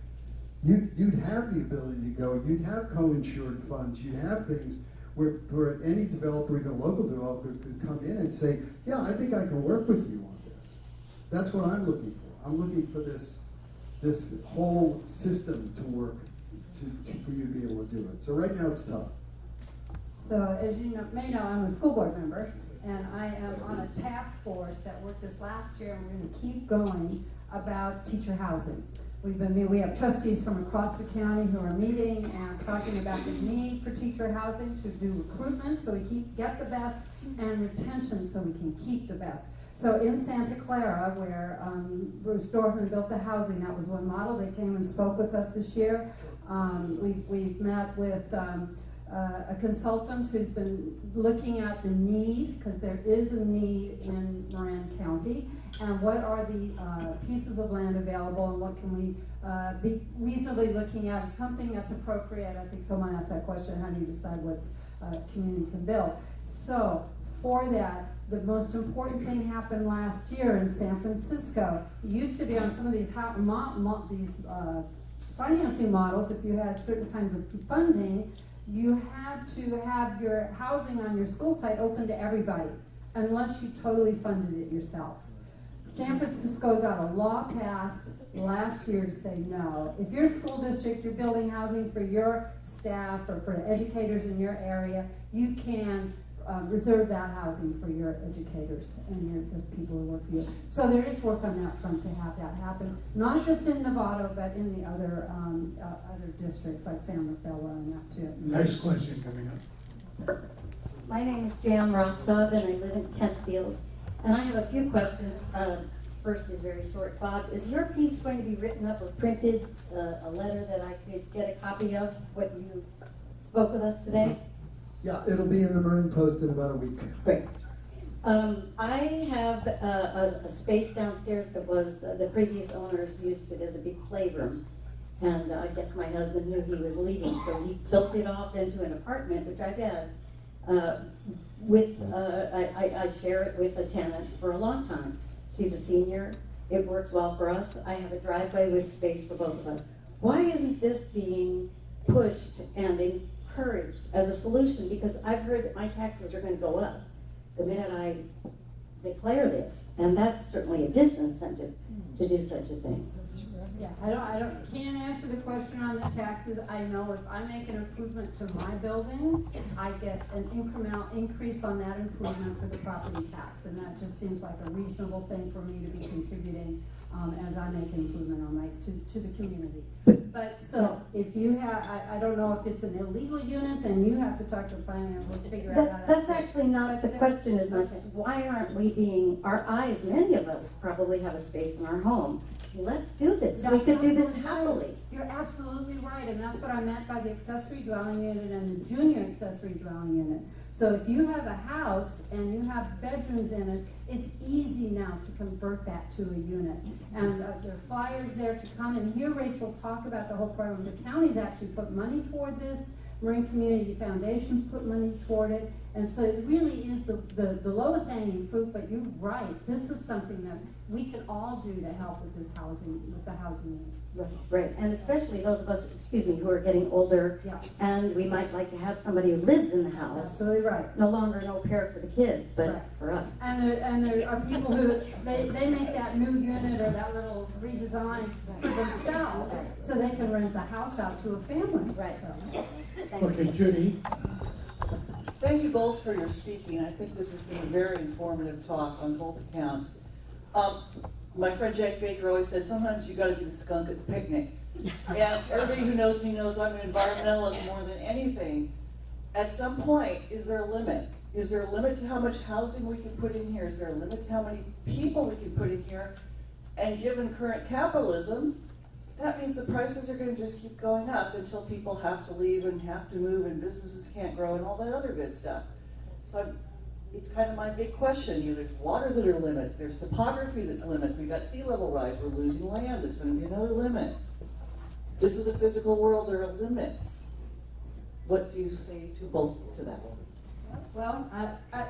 You'd have the ability to go, you'd have co-insured funds, you'd have things where any developer, even a local developer, could come in and say, yeah, I think I can work with you on this. That's what I'm looking for. I'm looking for this whole system to work for you to be able to do it. So right now it's tough. So as you may know, I'm a school board member, and I am on a task force that worked this last year, and we're going to keep going about teacher housing. We have trustees from across the county who are meeting and talking about the need for teacher housing to do recruitment so we get the best, and retention so we can keep the best. So in Santa Clara, where Bruce Dorfman built the housing, that was one model. They came and spoke with us this year. We've met with a consultant who's been looking at the need, because there is a need in Marin County, and what are the pieces of land available, and what can we be reasonably looking at, something that's appropriate. I think someone asked that question, how do you decide what's community can build? So for that, the most important thing happened last year in San Francisco. It used to be on some of these financing models, if you had certain kinds of funding, you had to have your housing on your school site open to everybody, unless you totally funded it yourself. San Francisco got a law passed last year to say no. If your school district, you're building housing for your staff or for the educators in your area, you can reserve that housing for your educators and the people who work for you. So there is work on that front to have that happen, not just in Nevada, but in the other districts like San Rafael and that too. Next question coming up. My name is Jan Rostov, and I live in Kentfield. And I have a few questions. First is very short. Bob, is your piece going to be written up or printed, a letter that I could get a copy of, what you spoke with us today? Yeah, it'll be in the Marin Post in about a week. Great. I have a space downstairs that was, the previous owners used it as a big playroom. And I guess my husband knew he was leaving, so he built it off into an apartment, which I've had. I share it with a tenant for a long time. She's a senior. It works well for us. I have a driveway with space for both of us. Why isn't this being pushed and encouraged as a solution? Because I've heard that my taxes are going to go up the minute I declare this, and that's certainly a disincentive to do such a thing. Yeah, I can't answer the question on the taxes. I know if I make an improvement to my building, I get an incremental increase on that improvement for the property tax, and that just seems like a reasonable thing for me to be contributing as I make an improvement on to the community. But so if you have, I don't know if it's an illegal unit, then you have to talk to planning and we'll figure out how That's actually not the question as much as why aren't we being, our eyes, many of us probably have a space in our home. Let's do this. We could do this happily. You're absolutely right, and that's what I meant by the accessory dwelling unit and the junior accessory dwelling unit. So if you have a house and you have bedrooms in it, it's easy now to convert that to a unit. And there are flyers there to come and hear Rachel talk about the whole program. The county's actually put money toward this. Marin Community Foundation's put money toward it. And so it really is the lowest hanging fruit, but you're right. This is something that we can all do to help with this housing, with the housing. Right, and especially those of us, who are getting older, Yes. and we might like to have somebody who lives in the house. Absolutely right. No longer no pair for the kids, but Right. for us. And there are people who, they make that new unit or that little redesign for themselves so they can rent the house out to a family. Right. So, Okay, Judy. Thank you both for your speaking. I think this has been a very informative talk on both accounts. My friend Jack Baker always says, sometimes you gotta be the skunk at the picnic. And everybody who knows me knows I'm an environmentalist more than anything. At some point, is there a limit? Is there a limit to how much housing we can put in here? Is there a limit to how many people we can put in here? And given current capitalism, that means the prices are gonna just keep going up until people have to leave and have to move and businesses can't grow and all that other good stuff. So it's kind of my big question. There's water that are limits, there's topography that's limits, we've got sea level rise, we're losing land, there's gonna be another limit. This is a physical world, there are limits. What do you say to both to that? Well,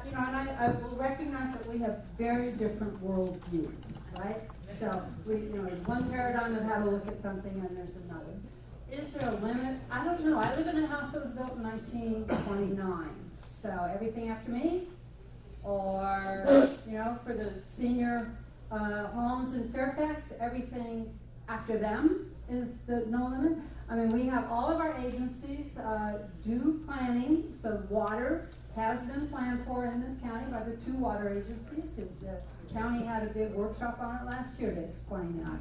you know, and I will recognize that we have very different world views, right? So we, you know, one paradigm of how to look at something, and there's another. Is there a limit? I don't know. I live in a house that was built in 1929. So everything after me, or you know, for the senior homes in Fairfax, everything after them is the no limit. I mean, we have all of our agencies do planning, so water has been planned for in this county by the 2 water agencies. The county had a big workshop on it last year to explain that.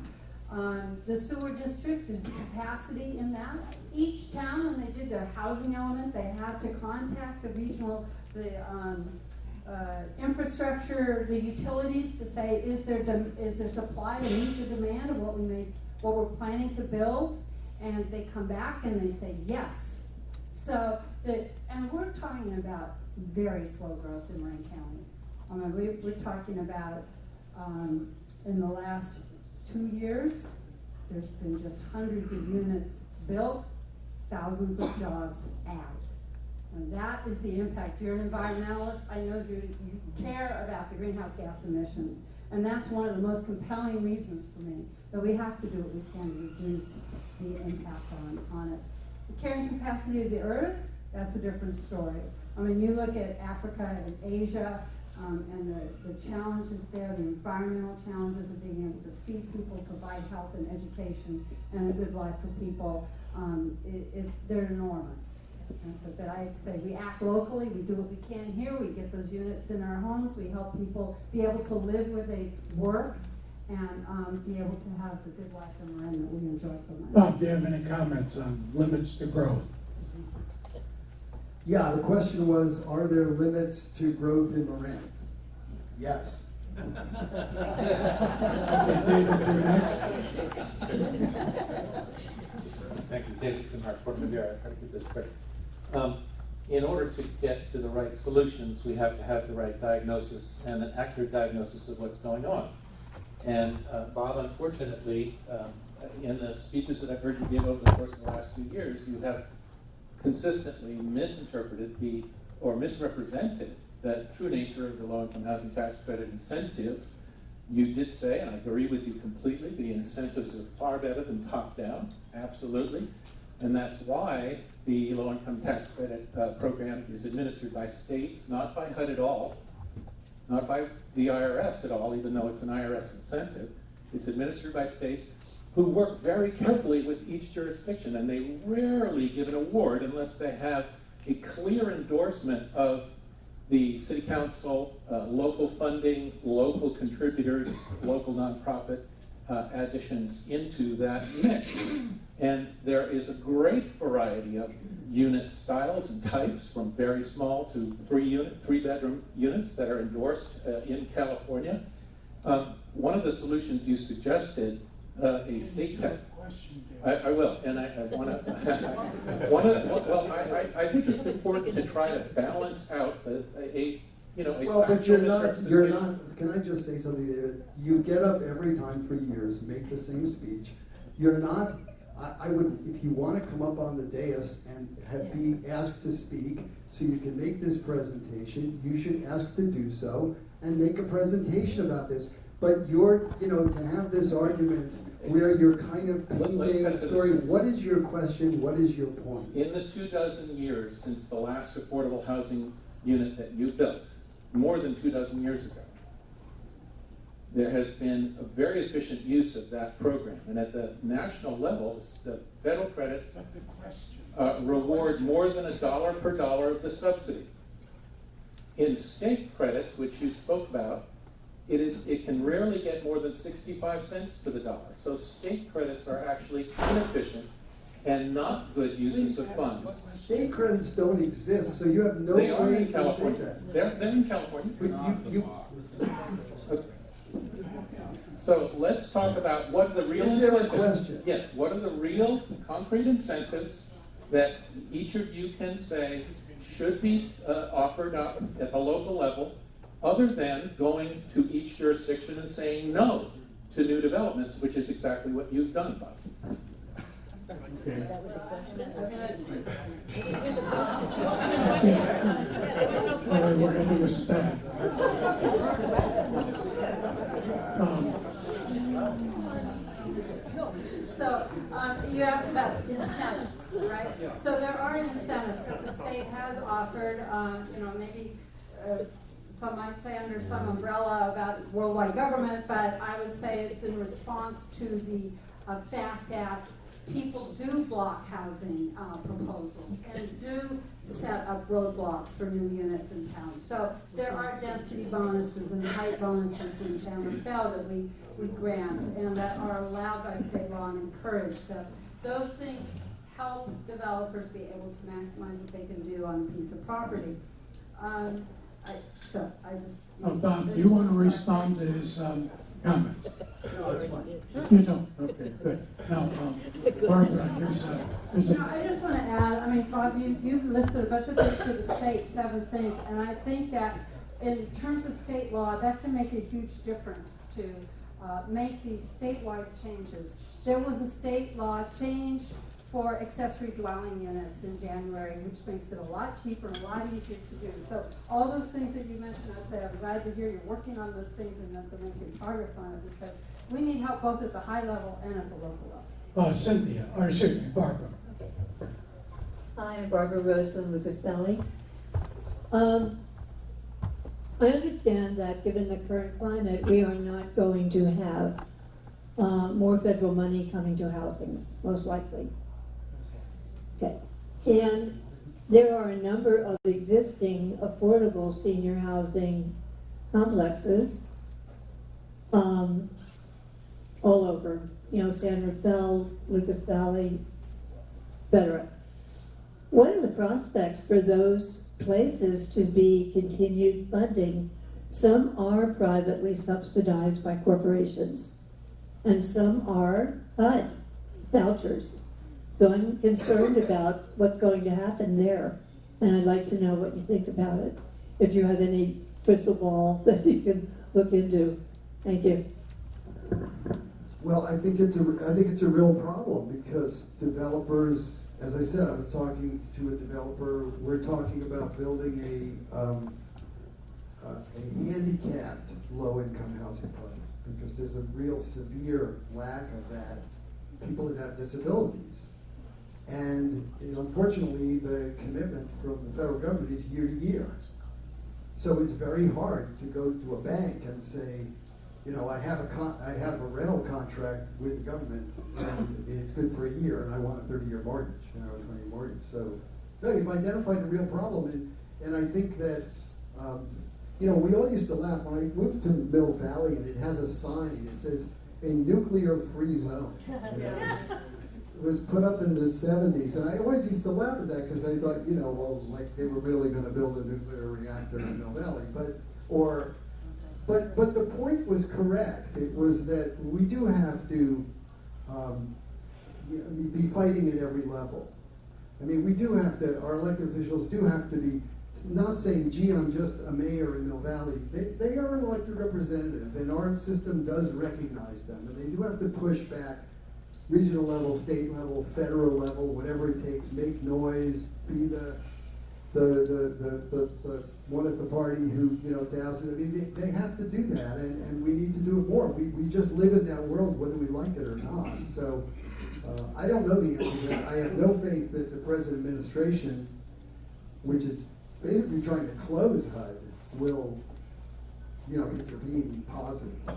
The sewer districts, there's capacity in that. Each town, when they did their housing element, they had to contact the regional, infrastructure, the utilities to say, is there supply to meet the demand of what we're planning to build? And they come back and they say yes. So and we're talking about very slow growth in Marin County. I mean, we're talking about in the last 2 years, there's been just hundreds of units built, thousands of jobs added. And that is the impact. You're an environmentalist. I know, Judy, you care about the greenhouse gas emissions. And that's one of the most compelling reasons for me, that we have to do what we can to reduce the impact on us. The carrying capacity of the earth, that's a different story. I mean, you look at Africa and Asia, and the challenges there, the environmental challenges of being able to feed people, provide health and education, and a good life for people, they're enormous. And so that I say we act locally, we do what we can here, we get those units in our homes, we help people be able to live where they work, and be able to have the good life in Marin that we enjoy so much. Bob, do you have any comments on limits to growth? Yeah, the question was, are there limits to growth in Marin? Yes. David, you're next. Thank you, David Kumar, Fort McGuire. I'll try to keep this quick. In order to get to the right solutions, we have to have the right diagnosis and an accurate diagnosis of what's going on. And Bob, unfortunately, in the speeches that I've heard you give over the course of the last few years, you have consistently misinterpreted or misrepresented the true nature of the low-income housing tax credit incentive. You did say, and I agree with you completely, the incentives are far better than top-down, absolutely. And that's why the low-income tax credit program is administered by states, not by HUD at all, not by the IRS at all, even though it's an IRS incentive. It's administered by states who work very carefully with each jurisdiction, and they rarely give an award unless they have a clear endorsement of the city council, local funding, local contributors, local nonprofit additions into that mix. And there is a great variety of unit styles and types, from very small to 3-bedroom units that are endorsed in California. One of the solutions you suggested, a state tax. I will, and I want to. I think it's important to try to balance out a well, but you're not. Can I just say something, David? You get up every time for years, make the same speech. You're not. I would, if you want to come up on the dais and be asked to speak, so you can make this presentation, you should ask to do so and make a presentation about this. But to have this argument where you're kind of painting a story. What is your question? What is your point? In the 24 years since the last affordable housing unit that you built, more than 24 years ago, there has been a very efficient use of that program. And at the national levels, the federal credits reward more than $1 per dollar of the subsidy. In state credits, which you spoke about, it can rarely get more than 65 cents to the dollar. So state credits are actually inefficient and not good uses of funds. State credits don't exist, so you have no way to say that. They're in California. Okay. So let's talk about what the real incentives. Is there a incentives, question? Yes, what are the real concrete incentives that each of you can say should be offered up at the local level, other than going to each jurisdiction and saying no to new developments, which is exactly what you've done, Bob. Okay. That was a question. was sped. So, you asked about incentives, right? So there are incentives that the state has offered, maybe some might say under some umbrella about worldwide government, but I would say it's in response to the fact that people do block housing proposals and do set up roadblocks for new units in town. So there are density bonuses and height bonuses in San Rafael that we grant and that are allowed by state law and encouraged. So those things help developers be able to maximize what they can do on a piece of property. Bob, do you want to respond to his comment? No, it's fine. You don't? Okay, good. Now, Barbara, here's a... I just want to add, Bob, you've listed a bunch of things for the state, 7 things, and I think that in terms of state law, that can make a huge difference to make these statewide changes. There was a state law change for accessory dwelling units in January, which makes it a lot cheaper and a lot easier to do. So all those things that you mentioned, I'm glad to hear you're working on those things and that they're making progress on it, because we need help both at the high level and at the local level. Cynthia, or excuse me, Barbara. Hi, I'm Barbara Rose from Lucas Valley. I understand that given the current climate, we are not going to have more federal money coming to housing, most likely. Okay. And there are a number of existing affordable senior housing complexes all over, San Rafael, Lucas Valley, etc. What are the prospects for those places to be continued funding? Some are privately subsidized by corporations, and some are HUD vouchers. So I'm concerned about what's going to happen there, and I'd like to know what you think about it, if you have any crystal ball that you can look into. Thank you. Well, I think it's a real problem because developers, as I said, I was talking to a developer. We're talking about building a handicapped low-income housing project because there's a real severe lack of that. People that have disabilities. And unfortunately, the commitment from the federal government is year to year. So it's very hard to go to a bank and say, I have a rental contract with the government, and it's good for a year, and I want a 30-year mortgage, a 20-year mortgage. So, no, you've identified a real problem, and I think that, we all used to laugh when I moved to Mill Valley, and it has a sign. It says, "A nuclear-free zone." It was put up in the 70s, and I always used to laugh at that because I thought, like they were really going to build a nuclear reactor in Mill Valley. But the point was correct. It was that we do have to be fighting at every level. We do have to, our elected officials do have to be not saying, gee, I'm just a mayor in Mill Valley. They are an elected representative, and our system does recognize them, and they do have to push back regional level, state level, federal level, whatever it takes, make noise, be the one at the party who, douses. They have to do that, and we need to do it more. We just live in that world whether we like it or not. So I don't know the answer to that. I have no faith that the present administration, which is basically trying to close HUD, will, intervene positively.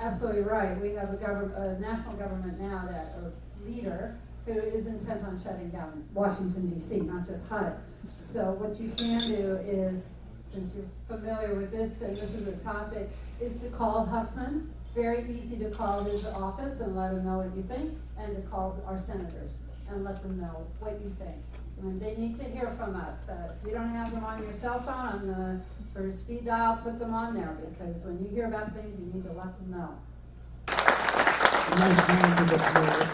Absolutely right. We have a national government now a leader who is intent on shutting down Washington, D.C., not just HUD. So what you can do is, since you're familiar with this, and this is a topic, is to call Huffman. Very easy to call his office and let him know what you think, and to call our senators and let them know what you think. They need to hear from us. If you don't have them on your cell phone, for speed dial, put them on there, because when you hear about things, you need to let them know. Nice round of applause.